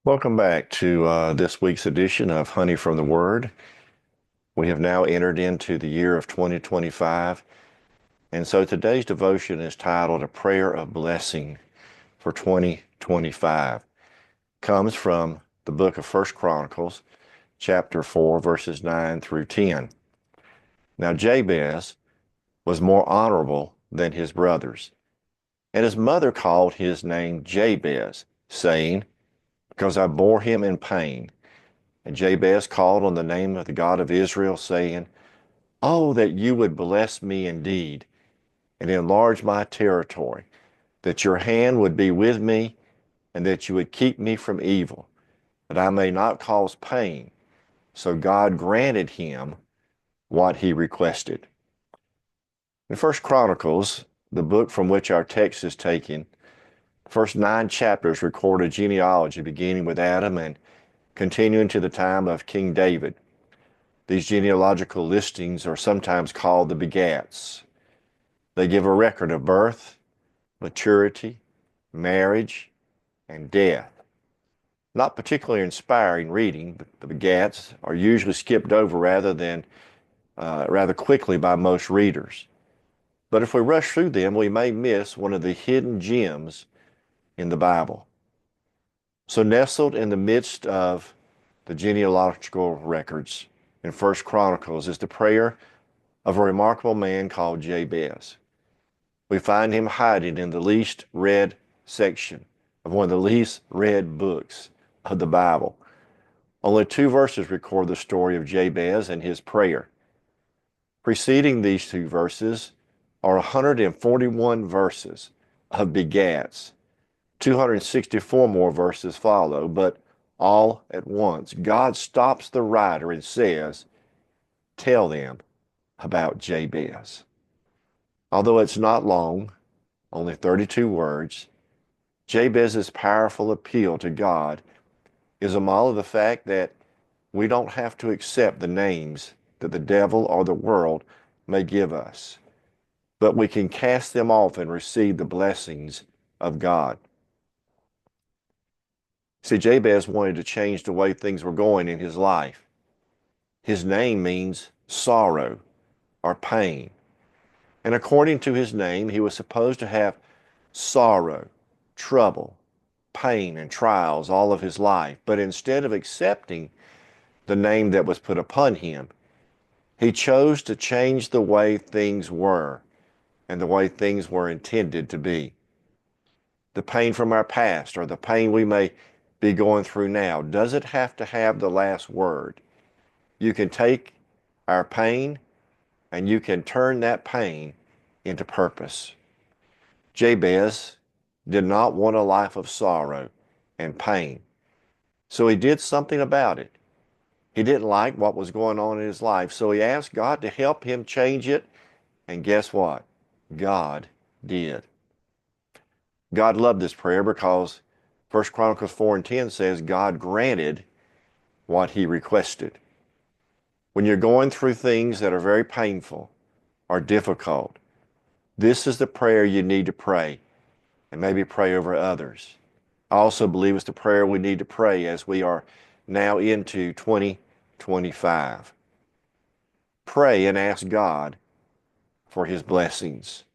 Welcome back to this week's edition of Honey from the Word. We have now entered into the year of 2025, and so today's devotion is titled A Prayer of Blessing for 2025. Comes from the book of First Chronicles, chapter 4, verses 9 through 10. Now Jabez was more honorable than his brothers, and his mother called his name Jabez, saying, because I bore him in pain. And Jabez called on the name of the God of Israel, saying, oh, that you would bless me indeed and enlarge my territory, that your hand would be with me, and that you would keep me from evil, that I may not cause pain. So God granted him what he requested. In First Chronicles, the book from which our text is taken, the first 9 chapters record a genealogy beginning with Adam and continuing to the time of King David. These genealogical listings are sometimes called the begats. They give a record of birth, maturity, marriage, and death. Not particularly inspiring reading, but the begats are usually skipped over rather quickly by most readers. But if we rush through them, we may miss one of the hidden gems in the Bible. So nestled in the midst of the genealogical records in First Chronicles is the prayer of a remarkable man called Jabez. We find him hiding in the least read section of one of the least read books of the Bible. Only 2 verses record the story of Jabez and his prayer. Preceding these 2 verses are 141 verses of begats. 264 more verses follow, but all at once, God stops the writer and says, tell them about Jabez. Although it's not long, only 32 words, Jabez's powerful appeal to God is a model of the fact that we don't have to accept the names that the devil or the world may give us, but we can cast them off and receive the blessings of God. See, Jabez wanted to change the way things were going in his life. His name means sorrow or pain. And according to his name, he was supposed to have sorrow, trouble, pain, and trials all of his life. But instead of accepting the name that was put upon him, he chose to change the way things were and the way things were intended to be. The pain from our past or the pain we may be going through now doesn't have to have the last word. You can take our pain and you can turn that pain into purpose. Jabez did not want a life of sorrow and pain, so he did something about it. He didn't like what was going on in his life, so he asked God to help him change it, and guess what? God did. God loved this prayer because 1 Chronicles 4 and 10 says God granted what he requested. When you're going through things that are very painful or difficult, this is the prayer you need to pray, and maybe pray over others. I also believe it's the prayer we need to pray as we are now into 2025. Pray and ask God for his blessings.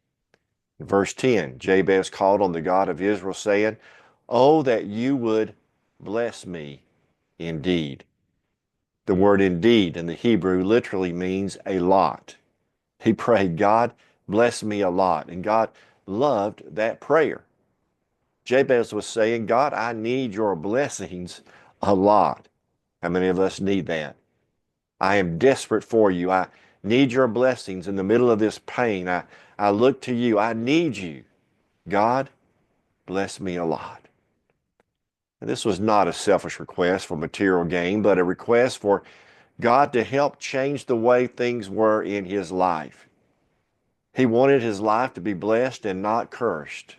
In verse 10, Jabez called on the God of Israel, saying, oh, that you would bless me indeed. The word indeed in the Hebrew literally means a lot. He prayed, God, bless me a lot. And God loved that prayer. Jabez was saying, God, I need your blessings a lot. How many of us need that? I am desperate for you. I need your blessings in the middle of this pain. I look to you. I need you. God, bless me a lot. And this was not a selfish request for material gain, but a request for God to help change the way things were in his life. He wanted his life to be blessed and not cursed.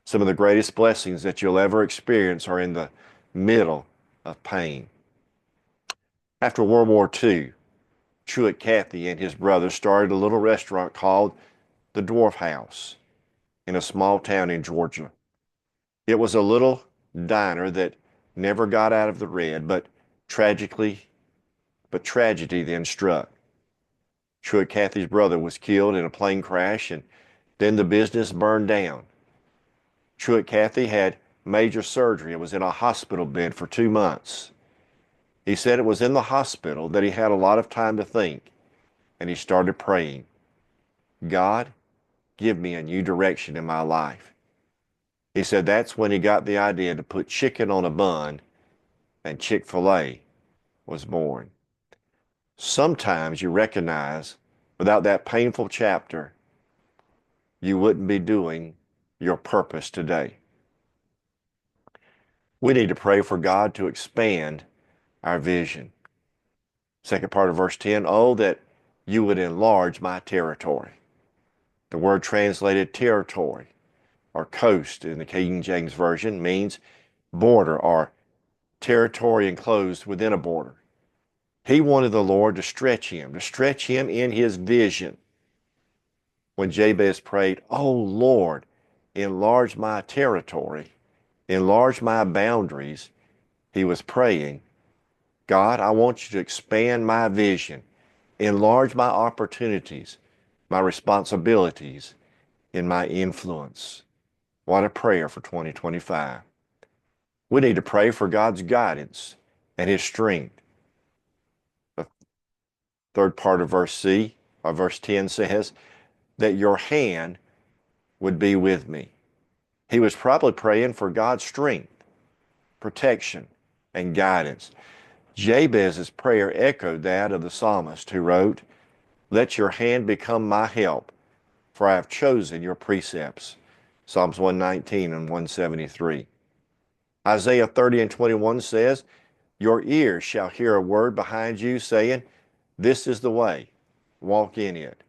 Some of the greatest blessings that you'll ever experience are in the middle of pain. After World War II, Truett Cathy and his brother started a little restaurant called the Dwarf House in a small town in Georgia. It was a little diner that never got out of the red, but tragedy then struck. Truett Cathy's brother was killed in a plane crash, and then the business burned down. Truett Cathy had major surgery and was in a hospital bed for 2 months. He said it was in the hospital that he had a lot of time to think, and he started praying, God, give me a new direction in my life. He said that's when he got the idea to put chicken on a bun, and Chick-fil-A was born. Sometimes you recognize without that painful chapter, you wouldn't be doing your purpose today. We need to pray for God to expand our vision. Second part of verse 10, oh, that you would enlarge my territory. The word translated territory or coast in the King James Version means border or territory enclosed within a border. He wanted the Lord to stretch him in his vision. When Jabez prayed, oh Lord, enlarge my territory, enlarge my boundaries, he was praying, God, I want you to expand my vision, enlarge my opportunities, my responsibilities, and my influence. What a prayer for 2025. We need to pray for God's guidance and his strength. The third part of verse 10 says, that your hand would be with me. He was probably praying for God's strength, protection, and guidance. Jabez's prayer echoed that of the psalmist who wrote, let your hand become my help, for I have chosen your precepts. Psalms 119 and 173. Isaiah 30 and 21 says, your ears shall hear a word behind you saying, this is the way, walk in it,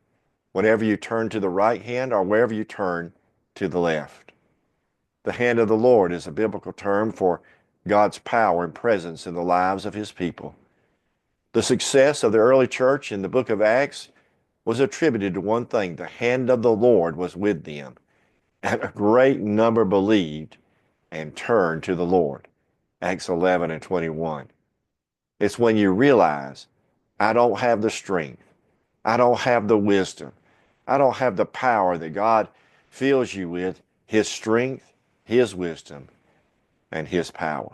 whenever you turn to the right hand or wherever you turn to the left. The hand of the Lord is a biblical term for God's power and presence in the lives of his people. The success of the early church in the book of Acts was attributed to one thing: the hand of the Lord was with them, and a great number believed and turned to the Lord. Acts 11 and 21. It's when you realize, I don't have the strength, I don't have the wisdom, I don't have the power that God fills you with, his strength, his wisdom, and his power.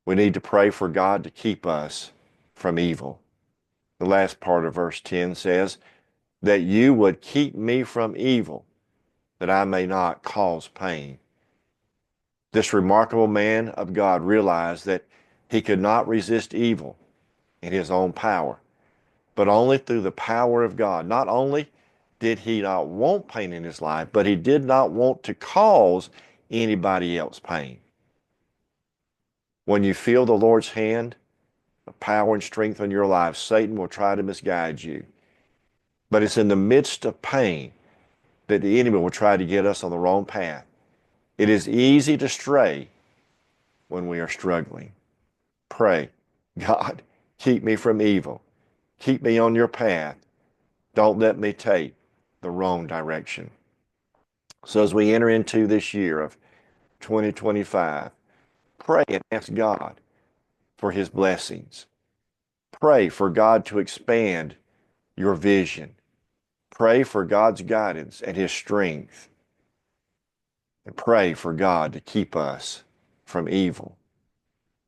We need to pray for God to keep us from evil. The last part of verse 10 says, that you would keep me from evil, that I may not cause pain. This remarkable man of God realized that he could not resist evil in his own power, but only through the power of God. Not only did he not want pain in his life, but he did not want to cause anybody else pain. When you feel the Lord's hand, the power and strength in your life, Satan will try to misguide you. But it's in the midst of pain that the enemy will try to get us on the wrong path. It is easy to stray when we are struggling. Pray, God, keep me from evil. Keep me on your path. Don't let me take the wrong direction. So as we enter into this year of 2025, pray and ask God for his blessings. Pray for God to expand your vision. Pray for God's guidance and his strength. And pray for God to keep us from evil.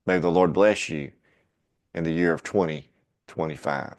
May the Lord bless you in the year of 2025.